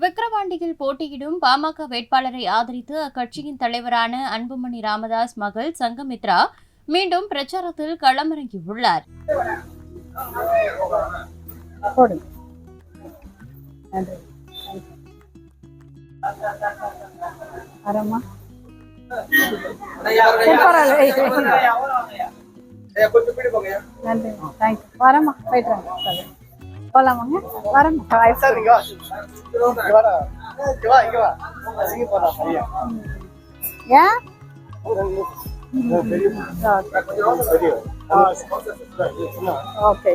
விக்கிரவாண்டியில் போட்டியிடும் பாமக வேட்பாளரை ஆதரித்து அக்கட்சியின் தலைவரான அன்புமணி ராமதாஸ் மகள் சங்கமித்ரா மீண்டும் பிரச்சாரத்தில் களமிறங்கியுள்ளார். போலாமாங்க வரமா ஏன் ஓகே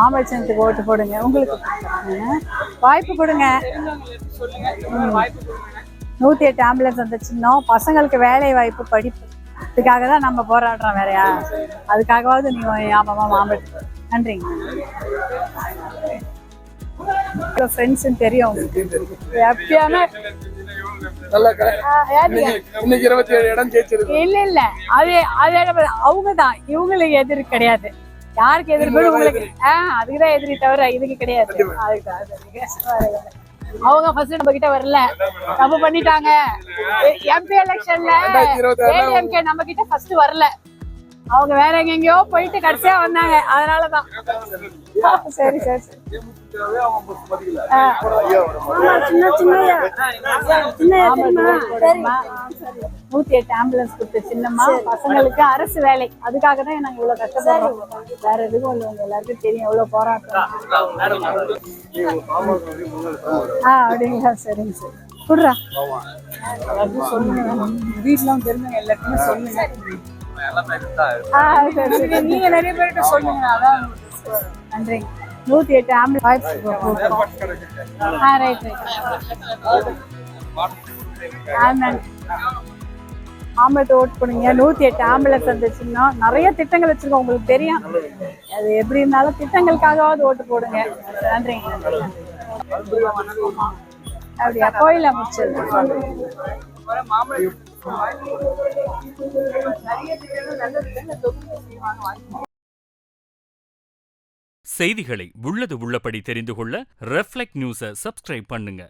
ஆம்பளத்துக்கு ஓட்டு போடுங்க. உங்களுக்கு வாய்ப்பு கொடுங்க. 108 ஆம்புலன்ஸ் அந்த சின்னம் பசங்களுக்கு வேலை வாய்ப்பு படிப்பு இதுக்காக தான் நம்ம போராடுறோம். வேறையா அதுக்காகவாவது நீங்க ஆமாமா மாம்பழம். நன்றிங்க. ஃப்ரெண்ட்ஸ் தெரியும் இல்ல இல்ல அது அவங்கதான் இவங்களுக்கு எதிரி கிடையாது. யாருக்கு எதிர்ப்பு உங்களுக்கு அதுக்குதான் எதிரி தவிர இதுக்கு கிடையாது. அவங்க ஃபர்ஸ்ட் நம்ம கிட்ட வரல, தப்பு பண்ணிட்டாங்க. எம்பி எலெக்ஷன்ல ஏடிஎம்கே நம்ம கிட்ட ஃபர்ஸ்ட் வரல, அவங்க வேற எங்கெங்கயோ போயிட்டு கடைசியா வந்தாங்க. அதனாலதான் சரி சரி சரி 108 ஆம்புலன்ஸ் கொடுத்த சின்னம்மா பசங்களுக்கு அரசு வேலை. அதுக்காக தான் நாங்க இவ்வளவு கஷ்டப்படுறோம். வேற எதுவும் இல்லை. உங்க எல்லாருக்கும் தெரியும் எவ்வளவு போராட்டம். அப்படிங்களா? சரிங்க சரி குடுறா சொல்லுங்க. வீட்டுலாம் தெரிஞ்சவங்க எல்லாருக்குமே சொல்லுங்க. நீங்க நிறைய பேர்கிட்ட சொல்லுங்க. அதான் நன்றிங்க. 108 ஆம்புலன்ஸ் ஆம்பளத்தை ஓட்டு பண்ணுங்க. 108 ஆம்புலன்ஸ் வந்துச்சுன்னா நிறைய திட்டங்கள் வச்சிருக்கோம். உங்களுக்கு தெரியும். அது எப்படி இருந்தாலும் திட்டங்களுக்காகவாவது ஓட்டு போடுங்க. நன்றிங்க. அப்படியா? கோயில முடிச்சது செய்திகளை உள்ளது உள்ளபடி தெரிந்து கொள்ள ரெஃப்ளெக்ட் நியூஸை சப்ஸ்கிரைப் பண்ணுங்க.